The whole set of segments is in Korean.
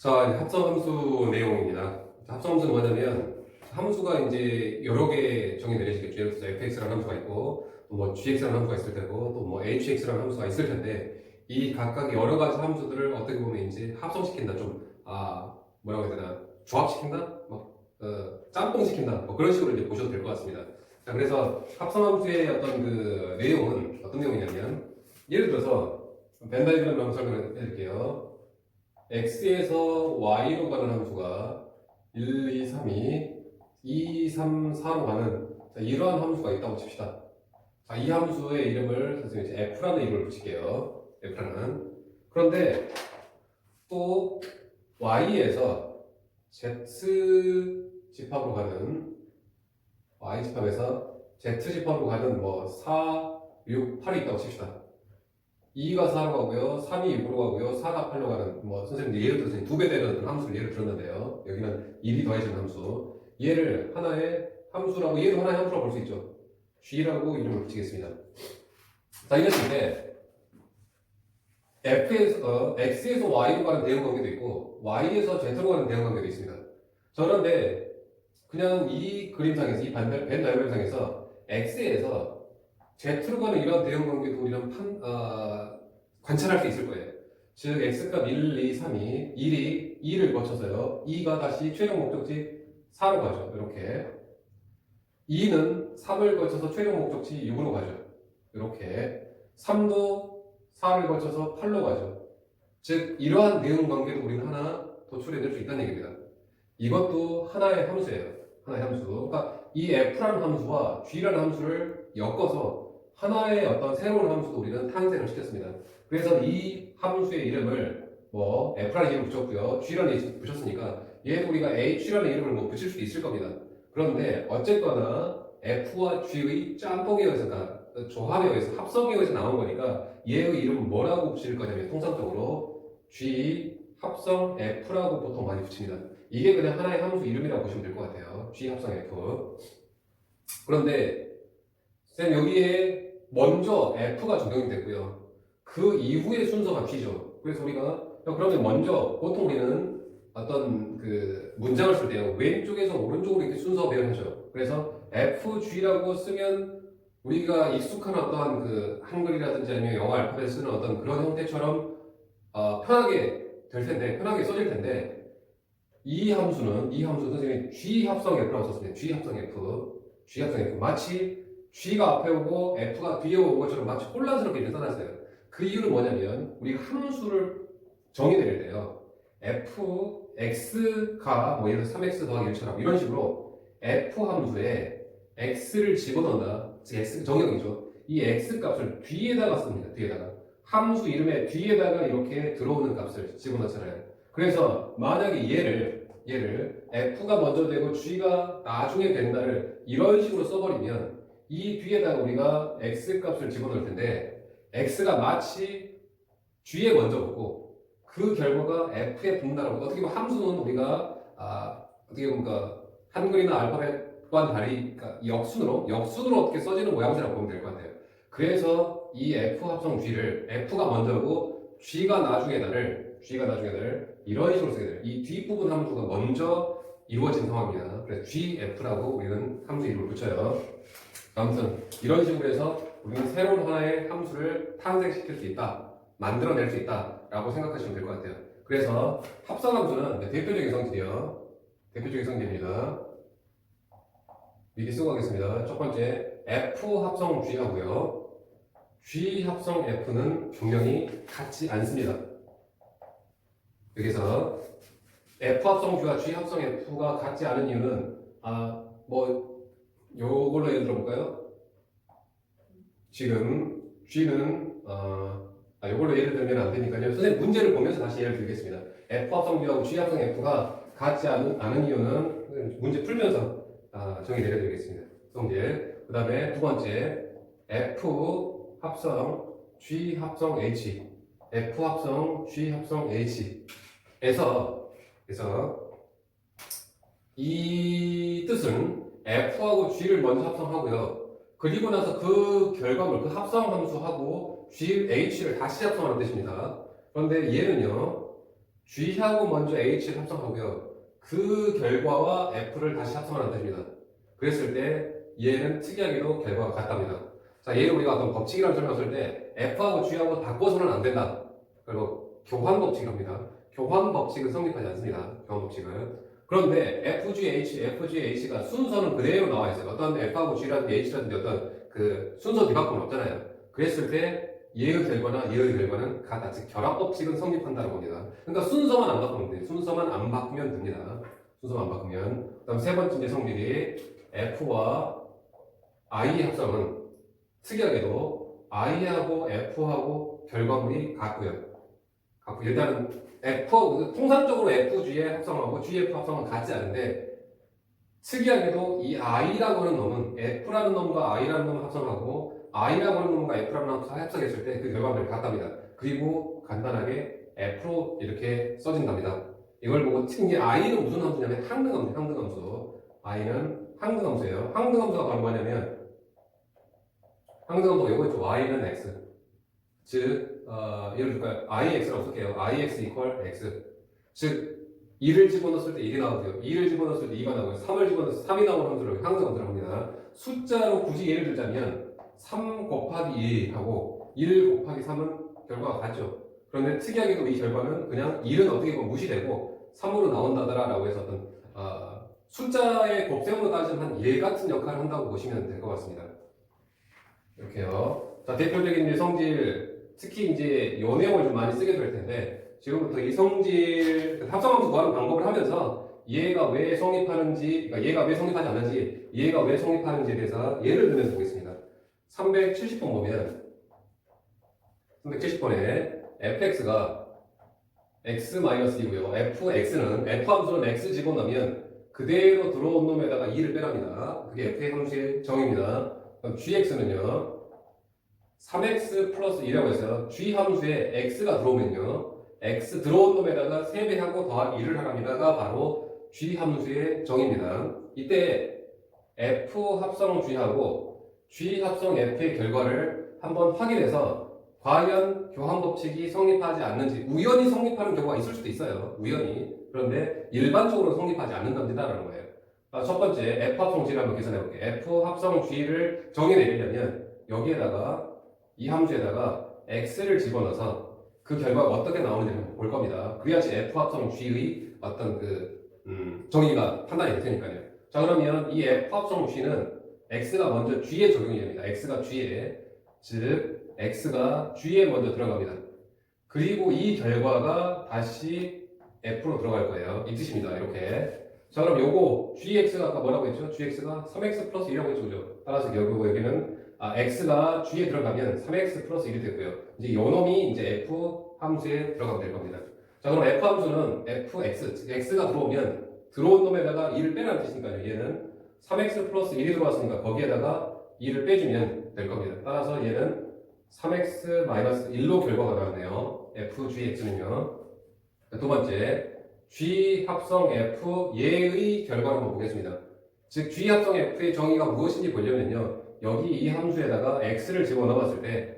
자, 이제 합성함수 내용입니다. 합성함수는 뭐냐면, 함수가 이제 여러 개 정의 내려지겠죠. 예를 들어서 fx라는 함수가 있고, 또 뭐 gx라는 함수가 있을 테고, 또 뭐 hx라는 함수가 있을 텐데, 이 각각 여러 가지 함수들을 어떻게 보면 이제 합성시킨다. 뭐라고 해야 되나, 조합시킨다? 짬뽕시킨다. 뭐 그런 식으로 이제 보셔도 될 것 같습니다. 자, 그래서 합성함수의 어떤 그 내용은 어떤 내용이냐면, 예를 들어서, 벤 다이그램을 한번 설명해 드릴게요. x에서 y로 가는 함수가 1, 2, 3이 2, 3, 4로 가는 이러한 함수가 있다고 칩시다. 자, 이 함수의 이름을 선생님이 이제 f라는 이름을 붙일게요. f라는. 그런데 또 y에서 z 집합으로 가는 y 집합에서 z 집합으로 가는 뭐 4, 6, 8이 있다고 칩시다. 2가 4로 가고요, 3이 6으로 가고요, 4가 8로 가는, 뭐, 선생님들 예를 들어서 2배 되는 함수를 예를 들었는데요. 여기는 1이 더해지는 함수. 얘를 하나의 함수라고, 얘도 하나의 함수라고 볼 수 있죠. g라고 이름을 붙이겠습니다. 자, 이랬을 때, x에서 y로 가는 대응 관계도 있고, y에서 z로 가는 대응 관계도 있습니다. 그런데, 그냥 이 그림상에서, 이 벤 다이어그램상에서, x에서 z로 가는 이런 대응 관계도 우리는 관찰할 수 있을 거예요. 즉, x값 1, 2, 3이 1이 2를 거쳐서요. 2가 다시 최종 목적지 4로 가죠. 이렇게. 2는 3을 거쳐서 최종 목적지 6으로 가죠. 이렇게. 3도 4를 거쳐서 8로 가죠. 즉, 이러한 대응 관계도 우리는 하나 도출해낼 수 있다는 얘기입니다. 이것도 하나의 함수예요. 하나의 함수. 그러니까 이 f라는 함수와 g라는 함수를 엮어서 하나의 어떤 새로운 함수도 우리는 탄생을 시켰습니다. 그래서 이 함수의 이름을 뭐 f라는 이름을 붙였고요. g라는 이름을 붙였으니까 얘도 우리가 h라는 이름을 뭐 붙일 수도 있을 겁니다. 그런데 어쨌거나 f와 g의 짬뽕에 의해서, 그러니까 조합에 의해서, 합성에 의해서 나온 거니까 얘의 이름은 뭐라고 붙일 거냐면 통상적으로 g 합성 f라고 보통 많이 붙입니다. 이게 그냥 하나의 함수 이름이라고 보시면 될 것 같아요. g 합성 f. 그런데 쌤 여기에 먼저 f가 적용이 됐고요. 그 이후의 순서가 g죠. 그래서 우리가 그러면 먼저 보통 우리는 어떤 그 문장을 쓸 때요, 왼쪽에서 오른쪽으로 이렇게 순서 배열하죠. 그래서 fg라고 쓰면 우리가 익숙한 어떤 그 한글이라든지 아니면 영어 알파벳 쓰는 어떤 그런 형태처럼 편하게 될 텐데, 편하게 써질 텐데, 이 함수는 선생님이 g 합성 f라고 썼습니다. g 합성 f. 마치 g가 앞에 오고 f가 뒤에 오는 것처럼 마치 혼란스럽게 이렇게 써놨어요. 그 이유는 뭐냐면 우리가 함수를 정의 내릴 때요, f, x가 뭐 예를 들어 3x 더하기 1처럼 이런 식으로 f 함수에 x를 집어넣는다. 즉 x 정의형이죠. 이 x 값을 뒤에다가 씁니다. 뒤에다가 함수 이름에 뒤에다가 이렇게 들어오는 값을 집어넣잖아요. 그래서 만약에 얘를 f가 먼저 되고 g가 나중에 된다를 이런 식으로 써버리면 이 뒤에다가 우리가 x 값을 집어넣을 텐데 x가 마치 g에 먼저 오고 그 결과가 f에 붙는다라고. 어떻게 보면 함수는 우리가 어떻게 보면 한글이나 알파벳과는 달리 역순으로 어떻게 써지는 모양새라고 보면 될 것 같아요. 그래서 이 f 합성 g를 f가 먼저 오고 g가 나중에 달을 이런 식으로 쓰게 돼요. 이 뒷부분 함수가 먼저 이루어진 상황입니다. 그래서 gf라고 우리는 함수 이름을 붙여요. 아무튼 이런 식으로 해서 우리는 새로운 하나의 함수를 탄생시킬 수 있다, 만들어낼 수 있다 라고 생각하시면 될 것 같아요. 그래서 합성함수는 대표적인 성질이요. 대표적인 성질입니다. 미리 쓰고 가겠습니다. 첫 번째, f 합성 g 하고요. g 합성 f는 분명히 같지 않습니다. 여기서 f 합성 g와 g 합성 f가 같지 않은 이유는 요걸로 예를 들어볼까요? 지금 g는 요걸로 예를 들면 안 되니까요. 선생님 문제를 보면서 다시 예를 들겠습니다. f 합성 g하고 g 합성 f가 같지 않은 이유는 문제 풀면서 정의 내려드리겠습니다. 성질. 그 다음에 두 번째, f 합성 g 합성 h, f 합성 g 합성 h 에서 이 뜻은 f하고 g를 먼저 합성하고요. 그리고 나서 그 결과물, 그 합성 함수하고 g, h를 다시 합성하는 뜻입니다. 그런데 얘는요, G하고 먼저 H를 합성하고요. 그 결과와 F를 다시 합성하는 뜻입니다. 그랬을 때 얘는 특이하게도 결과가 같답니다. 자, 얘를 우리가 어떤 법칙이라고 설명했을 때 F하고 G하고 바꿔서는 안 된다. 그리고 교환 법칙입니다. 교환 법칙은 성립하지 않습니다. 교환 법칙은. 그런데 FGH가 순서는 그대로 나와 있어요. 어떤 F하고 G라든지 H라든지 어떤 그 순서 뒤바꿈은 없잖아요. 그랬을 때 얘의 결과나 얘의 결과는 같아. 즉 결합 법칙은 성립한다는 겁니다. 그러니까 순서만 안 바꾸면 돼요. 순서만 안 바꾸면 됩니다. 순서만 안 바꾸면. 그다음 세 번째 이제 성질이 F와 I의 합성은 특이하게도 I하고 F하고 결과물이 같고요. 일단은 F하고 통상적으로 FG의 합성하고 GF 합성은 같지 않은데 특이하게도 이 I라고 하는 놈은 F라는 놈과 I라는 놈을 합성하고 I라고 하는 놈과 F라는 놈을 합성했을 때 그 결과물이 같답니다. 그리고 간단하게 F로 이렇게 써진답니다. 이걸 보고 특히 I는 무슨 함수냐면 항등함수. I는 항등함수예요. 항등함수가 바로 뭐냐면 항등함수가 이거 있죠. Y는 X. 즉 예를 들까요? IX라고 쓸게요. IX equal X. 즉 2를 집어넣었을 때 1이 나오고요. 2를 집어넣었을 때 2가 나오고요. 3을 집어넣었을 때 3이 나오는 함수를 항등함수라고 합니다. 숫자로 굳이 예를 들자면 3 곱하기 2하고 1 곱하기 3은 결과가 같죠. 그런데 특이하게도 이 결과는 그냥 1은 어떻게 보면 무시되고 3으로 나온다더라라고 해서 어떤 숫자의 곱셈으로 따지면 한 예 같은 역할을 한다고 보시면 될 것 같습니다. 이렇게요. 자, 대표적인 이제 성질, 특히 이제 요 내용을 좀 많이 쓰게 될 텐데 지금부터 이 성질 합성함수 구하는 방법을 하면서 얘가 왜 성립하는지, 그러니까 얘가 왜 성립하지 않는지, 얘가 왜 성립하는지에 대해서 예를 들면서 보겠습니다. 370번 보면 370번에 fx가 x-2고요. fx는 f함수는 x 집어넣으면 그대로 들어온 놈에다가 2를 빼랍니다. 그게 f의 함수의 정의입니다. 그럼 gx는요 3x 플러스 2라고 해서 g 함수에 x가 들어오면요 x 들어온 놈에다가 3배하고 더하기 2를 하랍니다가 바로 g 함수의 정의입니다. 이때 f 합성 g하고 g 합성 f의 결과를 한번 확인해서 과연 교환 법칙이 성립하지 않는지, 우연히 성립하는 경우가 있을 수도 있어요. 우연히. 그런데 일반적으로 성립하지 않는답니다라는 거예요. 첫 번째 f 합성 g를 한번 계산해 볼게요. f 합성 g를 정의내리려면 여기에다가 이 함수에다가 x를 집어넣어서 그 결과가 어떻게 나오는지 볼 겁니다. 그래야지 f 합성 g의 어떤 정의가 판단이 될 테니까요. 자, 그러면 이 f 합성 g는 x가 먼저 g에 적용이 됩니다. x가 g에, 즉 x가 g에 먼저 들어갑니다. 그리고 이 결과가 다시 f로 들어갈 거예요. 이 뜻입니다. 이렇게. 자, 그럼 요거 gx가 아까 뭐라고 했죠? gx가 3x 플러스 2라고 했죠. 그죠? 따라서 여기는 x가 g에 들어가면 3x 플러스 1이 됐고요. 이제 요 놈이 이제 f 함수에 들어가면 될 겁니다. 자, 그럼 f 함수는 fx, 즉 x가 들어오면 들어온 놈에다가 2를 빼라는 뜻이니까요. 얘는 3x 플러스 1이 들어왔으니까 거기에다가 2를 빼주면 될 겁니다. 따라서 얘는 3x-1로 결과가 나왔네요. fgx는요. 두 번째, g 합성 f 얘의 결과를 한번 보겠습니다. 즉 g 합성 f의 정의가 무엇인지 보려면요. 여기 이 함수에다가 x를 집어넣었을 때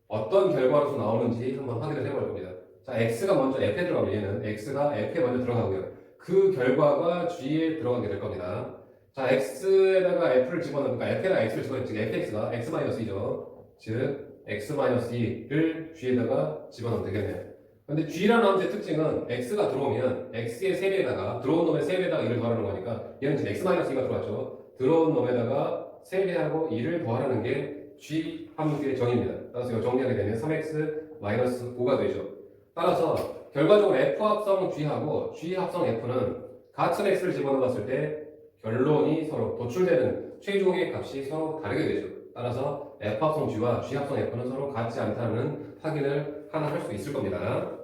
어떤 결과로서 나오는지 한번 확인을 해볼 겁니다. 자, x가 먼저 f에 들어가면 얘는 x가 f에 먼저 들어가고요. 그 결과가 g에 들어가게 될 겁니다. 자, x에다가 f를 집어넣으니까 f에다가 x를 집어넣으면 즉 fx가 x-2죠. 즉 x-2를 g에다가 집어넣으면 되겠네요. 근데 g라는 함수의 특징은 x가 들어오면 x의 3배에다가 들어온 놈의 3배에다가 1을 더하는 거니까 얘는 지금 x-2가 들어왔죠. 들어온 놈에다가 3배하고 2를 더하는 게 g 함수의 정의입니다. 따라서 이거 정리하게 되면 3x-5가 되죠. 따라서 결과적으로 f 합성 g하고 g 합성 f는 같은 x를 집어넣었을 때 결론이 서로 도출되는 최종의 값이 서로 다르게 되죠. 따라서 f 합성 g와 g 합성 f는 서로 같지 않다는 확인을 하나 할 수 있을 겁니다.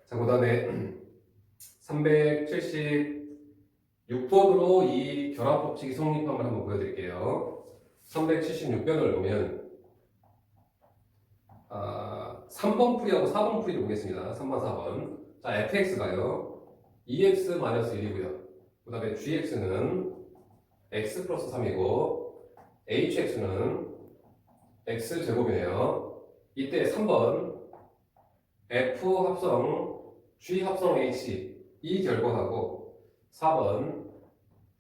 자, 그 다음에 376번으로 이 결합 법칙이 성립함을 한번 보여드릴게요. 376번을 보면 3번 풀이하고 4번 풀이를 보겠습니다. 3번, 4번. 자, fx가요 2x-1이고요. 그 다음에 gx는 x 플러스 3이고 hx는 x제곱이네요. 이때 3번 f 합성 G 합성 H 이 결과하고 4번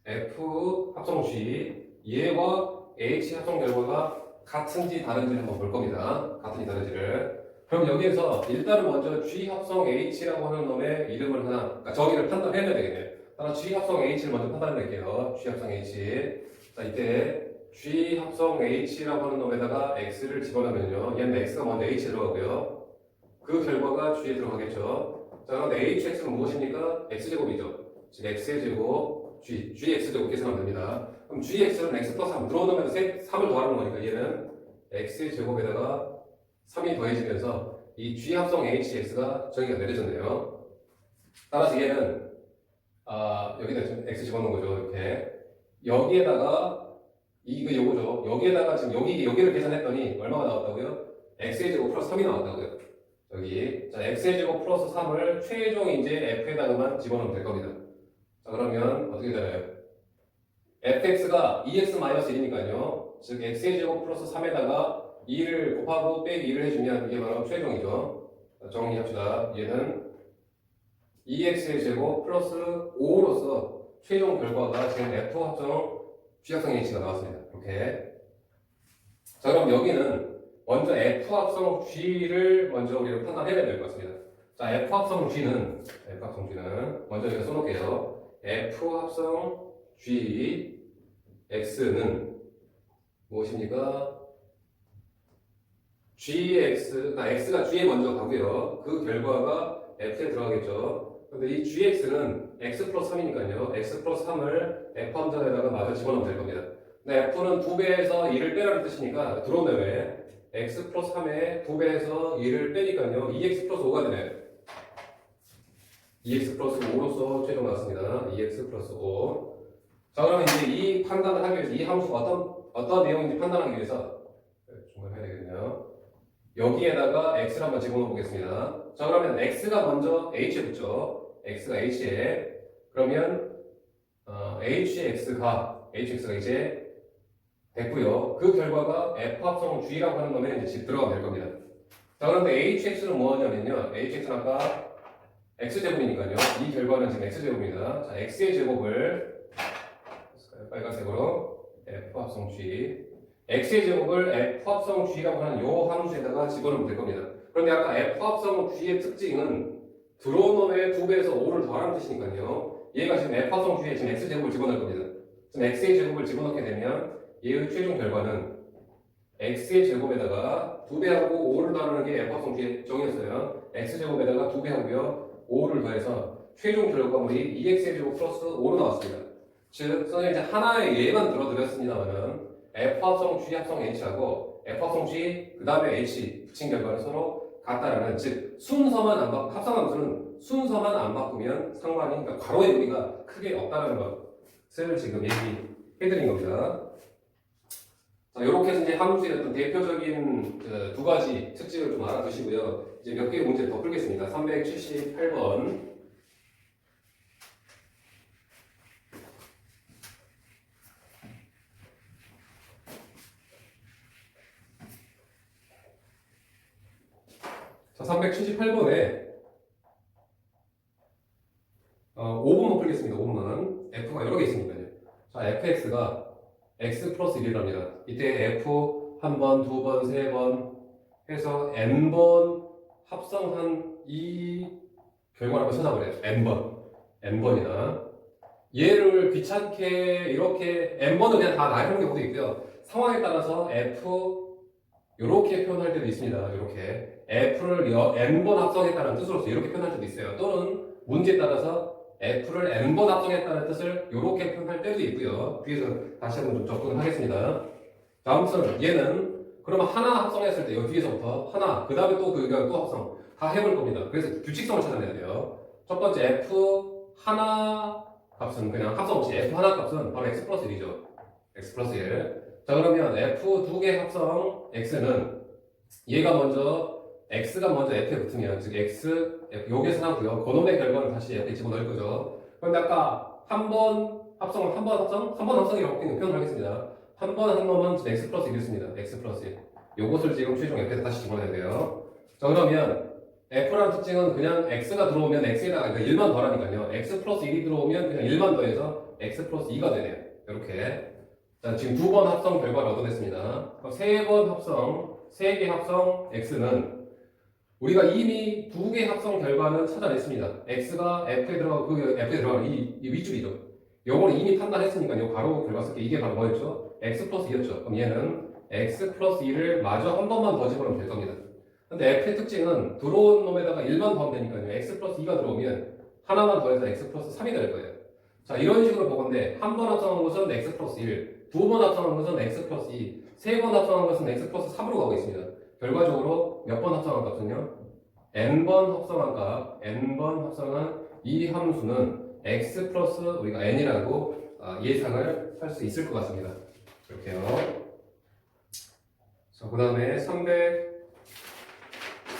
F 합성 G 얘와 H 합성 결과가 같은지 다른지를 한번 볼 겁니다. 같은지 다른지를. 그럼 여기에서 일단은 먼저 G 합성 H라고 하는 놈의 이름을 하나, 그러니까 저기를 판단해야 되겠네요. 따라 G 합성 H를 먼저 판단해 낼게요. G 합성 H. 자, 이때 G 합성 H라고 하는 놈에다가 X를 집어넣으면요. 얘는 X가 먼저 H에 들어가고요. 그 결과가 G에 들어가겠죠. 자, 그럼 HX는 무엇입니까? X제곱이죠. 즉, X의 제곱, GX제곱 계산하면 됩니다. 그럼 GX는 X 플러스 3, 들어오면 3을 더하는 거니까 얘는 X의 제곱에다가 3이 더해지면서 이 G 합성 HX가 정의가 내려졌네요. 따라서 얘는 여기다 지금 X 집어넣은 거죠. 이렇게. 여기에다가 이거 요거죠. 여기에다가 지금 여기를 계산했더니 얼마가 나왔다고요? X의 제곱 플러스 3이 나왔다고요. 여기. 자, X의 제곱 플러스 3을 최종 이제 F에다가만 집어넣으면 될 겁니다. 자, 그러면 어떻게 되나요? fx가 2x-1이니까요. 즉, x의 제곱 플러스 3에다가 2를 곱하고 빼기 2를 해주면 이게 바로 최종이죠. 자, 정리합시다. 얘는 2x의 제곱 플러스 5로서 최종 결과가 지금 f 합성 G 합성 H가 나왔습니다. 이렇게. 자, 그럼 여기는 먼저 f 합성 G를 먼저 우리가 판단해야 될 것 같습니다. 자, f 합성 G는 먼저 제가 써놓을게요. f 합성 G X는 무엇입니까? 그러니까 X가 G에 먼저 가고요. 그 결과가 F에 들어가겠죠. 근데 이 GX는 X 플러스 3이니까요. X 플러스 3을 F 함정에다가 마저 집어넣으면 될 겁니다. 근데 F는 2배에서 2를 빼라는 뜻이니까 들어온 다음에 X 플러스 3에 2배에서 2를 빼니까요. 2X 플러스 5가 되네요. 2X 플러스 5로서 최종 나왔습니다. 2X 플러스 5. 자, 그러면 이제 이 판단을 하기 위해서 이 함수가 어떤 내용인지 판단하기 위해서 중간에 해야 되겠네요. 여기에다가 x를 한번 집어넣어 보겠습니다. 자, 그러면 x가 먼저 h에 붙죠. x가 h에. 그러면 hx가 이제 됐고요. 그 결과가 f 합성 g라고 하는 놈에 이제 들어가면 될 겁니다. 자, 그런데 hx는 뭐냐면요. hx는 아까 x제곱이니까요. 이 결과는 지금 x제곱입니다. 자, x의 제곱을 빨간색으로 f 합성 g x의 제곱을 f 합성 g라고 하는 요 함수에다가 집어넣으면 될 겁니다. 그런데 아까 f 합성 g의 특징은 들어온 놈의 2배에서 5를 더하는 뜻이니까요. 얘가 지금 f 합성 g에 지금 x제곱을 집어넣을 겁니다. 지금 x의 제곱을 집어넣게 되면 얘의 최종 결과는 x의 제곱에다가 2배하고 5를 더하는 게 f 합성 g의 정의였어요. x제곱에다가 2배하고요 5를 더해서 최종 결과물이 2x의 제곱 플러스 5로 나왔습니다. 즉, 선생님 이제 하나의 예만 들어드렸습니다만은 F 합성 G 합성 H하고 F 합성 G 그 다음에 H 붙인 결과는 서로 같다라는, 즉 순서만 안 바꾸 합성함수는 순서만 안 바꾸면 상관이, 그러니까 괄호의 무리가 크게 없다라는 것을 지금 얘기해드린 겁니다. 자, 이렇게 해서 이제 함수의 어떤 대표적인 두 가지 특징을 좀 알아두시고요. 이제 몇 개의 문제를 더 풀겠습니다. 378번. 자, 378번에 5번만 풀겠습니다. 5번만. F가 여러 개 있으니까요. 자, fx가 x 플러스 1이랍니다. 이때 f 한 번, 두 번, 세 번 해서 n번 합성한 이 결과를 한번 찾아버려요. n번이나. 얘를 귀찮게 이렇게 n번은 그냥 다 나열하는 경우도 있고요. 상황에 따라서 f 이렇게 표현할 때도 있습니다. 이렇게 f를 n번 합성했다는 뜻으로서 이렇게 표현할 때도 있어요. 또는 문제에 따라서 f를 n번 합성했다는 뜻을 이렇게 표현할 때도 있고요. 뒤에서 다시 한번 좀 접근을 하겠습니다. 다음은 얘는 그러면 하나 합성했을 때 여기 뒤에서부터 하나, 그 다음에 또 합성 다 해볼 겁니다. 그래서 규칙성을 찾아내야 돼요. 첫 번째 f 하나 값은 그냥 합성 없이 f 하나 값은 바로 x 플러스 1이죠. x 플러스 1. 자, 그러면 f 두 개 합성 x는 얘가 먼저 x가 먼저 f에 붙으면, 즉 x 요 계산하고요. 그놈의 결과를 다시 f에 집어넣을 거죠. 그런데 아까 한 번 합성이라고 표현을 하겠습니다. 한 번 한 놈은 x 플러스 1이었습니다. x 플러스 1. 요것을 지금 최종 f에 다시 집어넣어야 돼요. 자, 그러면 F라는 특징은 그냥 X가 들어오면 X에다가 그러니까 1만 더라니까요. X 플러스 1이 들어오면 그냥 1만 더해서 X 플러스 2가 되네요. 이렇게. 자, 지금 두 번 합성 결과를 얻어냈습니다. 세 번 합성, 세 개 합성 X는 우리가 이미 두 개 합성 결과는 찾아냈습니다. X가 F에 들어가는 이 윗줄이죠. 요거를 이미 판단했으니까요. 바로 결과 쓸게. 이게 바로 뭐였죠? X 플러스 2였죠. 그럼 얘는 X 플러스 2를 마저 한 번만 더 집어넣으면 될 겁니다. 근데 F의 특징은 들어온 놈에다가 1만 더하면 되니까요. X 플러스 2가 들어오면 하나만 더해서 X 플러스 3이 될 거예요. 자, 이런 식으로 보건데 한 번 합성한 것은 X 플러스 1, 두 번 합성한 것은 X 플러스 2, 세 번 합성한 것은 X 플러스 3으로 가고 있습니다. 결과적으로 몇 번 합성한 값은요? n번 합성한 값, n번 합성한 이 함수는 X 플러스 우리가 n이라고 예상을 할 수 있을 것 같습니다. 이렇게요. 자, 그 다음에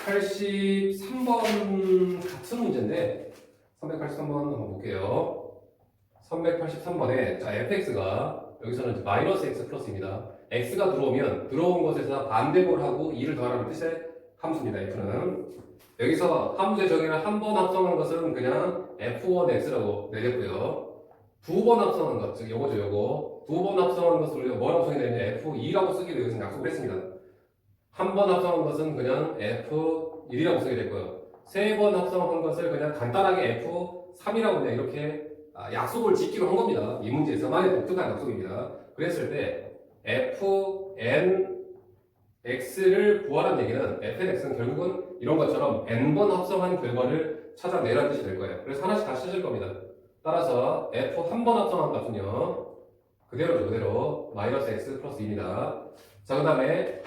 383번 같은 문제인데 383번 한번 볼게요. 383번에 자 fx가 여기서는 마이너스 x 플러스입니다. x가 들어오면 들어온 것에서 반대꼴 하고 2를 더하라는 뜻의 함수입니다. f는 여기서 함수의 정의를 한 번 합성한 것은 그냥 f1x라고 내렸고요. 두 번 합성한 것, 즉 요거죠 요거. 두 번 합성한 것을 우리가 뭐라고 합성이 되는데 f2라고 쓰기로 여기서 약속을 했습니다. 한 번 합성한 것은 그냥 F1이라고 쓰게 됐고요. 세 번 합성한 것을 그냥 간단하게 F3이라고 그냥 이렇게 약속을 짓기로 한 겁니다. 이 문제에서만의 독특한 약속입니다. 그랬을 때 FNX를 구하라는 얘기는 FNX는 결국은 이런 것처럼 N번 합성한 결과를 찾아내라는 뜻이 될 거예요. 그래서 하나씩 다시 찾을 겁니다. 따라서 F 한 번 합성한 값은요. 그대로죠, 그대로. 마이너스 X 플러스 2입니다. 자, 그 다음에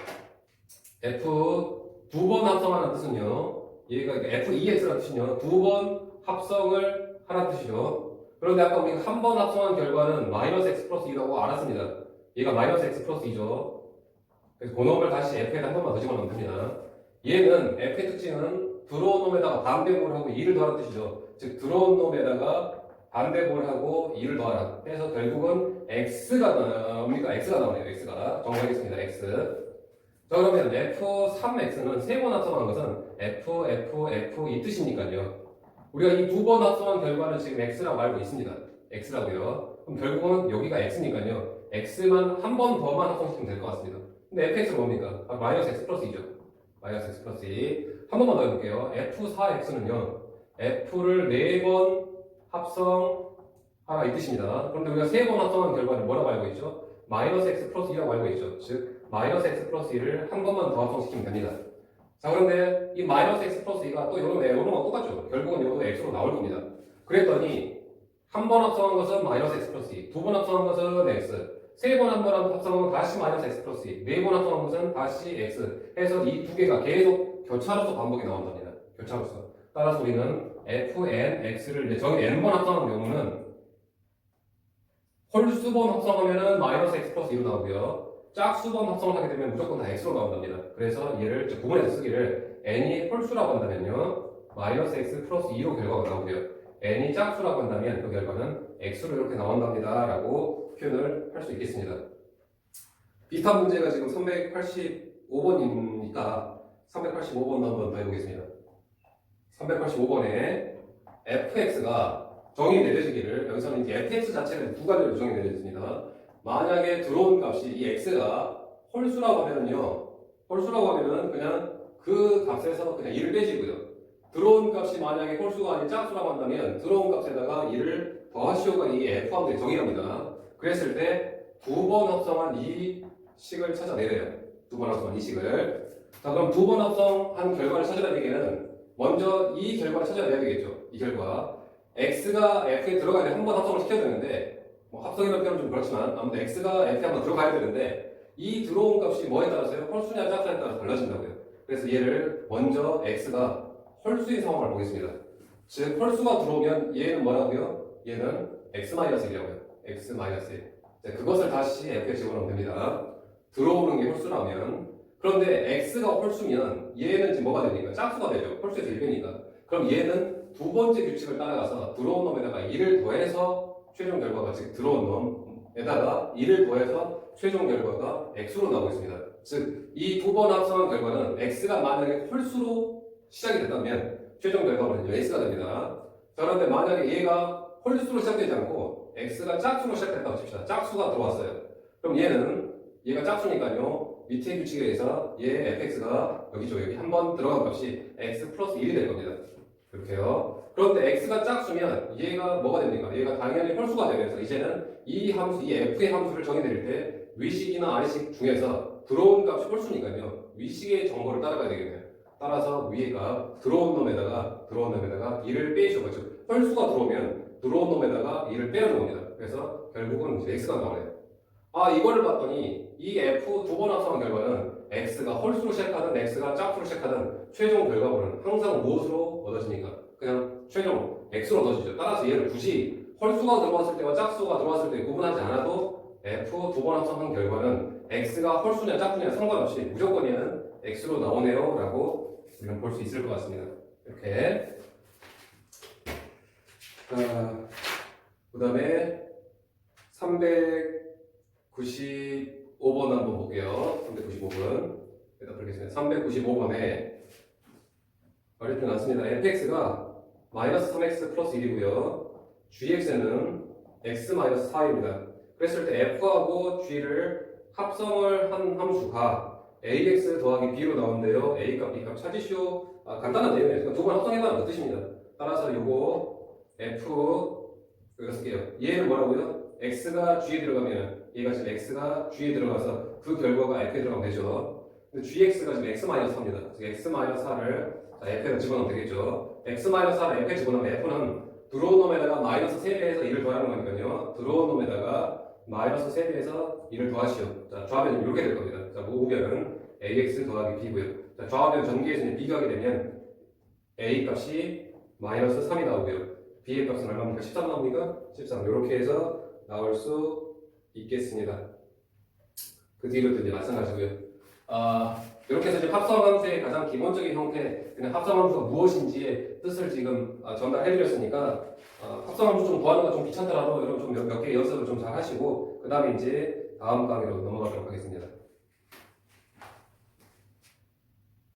F 두 번 합성하는 뜻은요. 얘가 F2X라는 뜻은요. 두 번 합성을 하라는 뜻이죠. 그런데 아까 우리가 한 번 합성한 결과는 마이너스 X 플러스 2라고 알았습니다. 얘가 마이너스 X 플러스 2죠. 그래서 그 놈을 다시 F에다 한 번만 더 집어넣으면 됩니다. 얘는 F의 특징은 들어온 놈에다가 반대꼴을 하고 2를 더하는 뜻이죠. 즉 들어온 놈에다가 반대꼴을 하고 2를 더하라. 해서 결국은 X가 나옵니까? X가 나오네요. X가. 정리하겠습니다. X. 자, 그러면 F3X는 세 번 합성한 것은 F 이 뜻이니까요. 우리가 이 두 번 합성한 결과는 지금 X라고 알고 있습니다. X라고요. 그럼 결국은 여기가 X니까요. X만 한 번 더만 합성시키면 될 것 같습니다. 근데 FX는 뭡니까? 마이너스 X 플러스 2죠. 마이너스 X 플러스 2. 한 번만 더 해볼게요. F4X는요. F를 네 번 합성하라 이 뜻입니다. 그런데 우리가 세 번 합성한 결과는 뭐라고 알고 있죠? 마이너스 X 플러스 2라고 알고 있죠. 즉 마이너스 X 플러스 2를 한 번만 더 합성시키면 됩니다. 자, 그런데 이 마이너스 X 플러스 2가 또 요런 거랑 똑같죠. 결국은 이것도 X로 나올 겁니다. 그랬더니 한 번 합성한 것은 마이너스 X 플러스 2, 두 번 합성한 것은 X, 세 번 한 번 합성한 것은 다시 마이너스 X 플러스 2, 네 번 합성한 것은 다시 X 해서 이 두 개가 계속 교차로서 반복이 나온답니다. 교차로서. 따라서 우리는 FNX를 이제 정의 N번 합성하는 경우는 홀수번 합성하면은 마이너스 X 플러스 2로 나오고요. 짝수번 합성을 하게 되면 무조건 다 X로 나온답니다. 그래서 얘를 구분해서 쓰기를 n이 홀수라고 한다면요. 마이너스 X 플러스 2로 결과가 나오고요. n이 짝수라고 한다면 그 결과는 X로 이렇게 나온답니다. 라고 표현을 할 수 있겠습니다. 비슷한 문제가 지금 385번이니까 385번 한번 더 해보겠습니다. 385번에 fx가 정의 내려지기를 여기서는 이제 fx 자체를 두 가지로 정의 내려졌습니다. 만약에 들어온 값이 이 x가 홀수라고 하면은요, 홀수라고 하면은 그냥 그 값에서 그냥 1을 빼시고요. 들어온 값이 만약에 홀수가 아닌 짝수라고 한다면 들어온 값에다가 1을 더하시오가 이 f 함수의 정의랍니다. 그랬을 때 두 번 합성한 이 식을 찾아내래요. 두 번 합성한 이 식을. 자, 그럼 두 번 합성한 결과를 찾아내기에는 먼저 이 결과를 찾아내야 되겠죠. 이 결과. x가 f에 들어가야 한 번 합성을 시켜야 되는데, 뭐 합성이라는 표현은 좀 그렇지만, 아무튼 x가 f에 한번 들어가야 되는데, 이 들어온 값이 뭐에 따라서요? 홀수냐 짝수냐에 따라서 달라진다고요. 그래서 얘를 먼저 x가 홀수인 상황을 보겠습니다. 즉, 홀수가 들어오면 얘는 뭐라고요? 얘는 x-1이라고요. x-1. 그것을 다시 f에 집어넣으면 됩니다. 들어오는 게 홀수라면. 그런데 x가 홀수면 얘는 지금 뭐가 되니까? 짝수가 되죠. 홀수에서 1배니까. 그럼 얘는 두 번째 규칙을 따라가서 들어온 놈에다가 1을 더해서 최종 결과가 즉 들어온 놈에다가 1을 더해서 최종 결과가 x로 나오고 있습니다. 즉 이 두 번 합성한 결과는 x가 만약에 홀수로 시작이 됐다면 최종 결과물은 x가 됩니다. 자, 그런데 만약에 얘가 홀수로 시작되지 않고 x가 짝수로 시작됐다고 칩시다. 짝수가 들어왔어요. 그럼 얘가 짝수니까요. 밑에 규칙에 의해서 얘 fx가 여기 한 번 들어간 값이 x 플러스 1이 될 겁니다. 이렇게요. 그런데 x가 짝수면 얘가 뭐가 됩니까? 얘가 당연히 홀수가 되면서 이제는 이 f의 함수를 정의내릴 때 위식이나 아래식 중에서 들어온 값이 홀수니까요. 위식의 정보를 따라가야 되겠네요. 따라서 위의 값 들어온 놈에다가 2를 빼주고 즉 홀수가 들어오면 들어온 놈에다가 2를 빼는 겁니다. 그래서 결국은 이제 x가 나오네요. 이거를 봤더니 이 f 두 번 합성한 결과는 x가 홀수로 시작하든 x가 짝수로 시작하든 최종 결과물은 항상 무엇으로 얻어지니까 그냥 최종 x로 얻어지죠. 따라서 얘를 굳이 홀수가 들어왔을 때와 짝수가 들어왔을 때 구분하지 않아도 f 두 번 합성한 결과는 x가 홀수냐 짝수냐 상관없이 무조건 얘는 x로 나오네요 라고 우리는 볼 수 있을 것 같습니다. 이렇게 그 다음에 395번 한번 볼게요. 395번 여기다 풀겠습니다. 395번에 어렵지 않습니다. fx가 마이너스 3x 플러스 1이고요. gx는 x 마이너스 4입니다. 그랬을 때 f하고 g를 합성을 한 함수가 ax 더하기 b로 나오는데요. a값, b값 찾으시오. 간단한 내용이에요. 두 번 합성해봐야 그 뜻입니다. 따라서 요거 f 여기다 쓸게요. 얘는 뭐라고요? x가 g에 들어가면 얘가 지금 x가 g에 들어가서 그 결과가 f에 들어가면 되죠. 근데 gx가 지금 x-4입니다. 그래서 x-4를 f에다 집어넣으면 되겠죠. x-4를 f에 집어넣으면 f는 들어온 놈에다가 마이너스 3배에서 1을 더하는 거니까요. 들어온 놈에다가 마이너스 3배에서 1을 더하시오. 자, 좌변은 이렇게 될 겁니다. 자, 우변은 ax 더하기 b고요. 자, 좌변 전개에서 b가 하게 되면 a 값이 마이너스 3이 나오고요. b의 값은 얼마입니까? 13 나옵니까? 13. 이렇게 해서 나올 수 있겠습니다. 그 뒤로도 이제 마찬가지고요. 이렇게 해서 이제 합성함수의 가장 기본적인 형태, 그냥 합성함수가 무엇인지의 뜻을 지금 전달해드렸으니까 합성함수 좀 구하는 거 좀 귀찮더라도 여러분 좀 몇 개 연습을 좀 잘 하시고 그 다음에 이제 다음 강의로 넘어가도록 하겠습니다.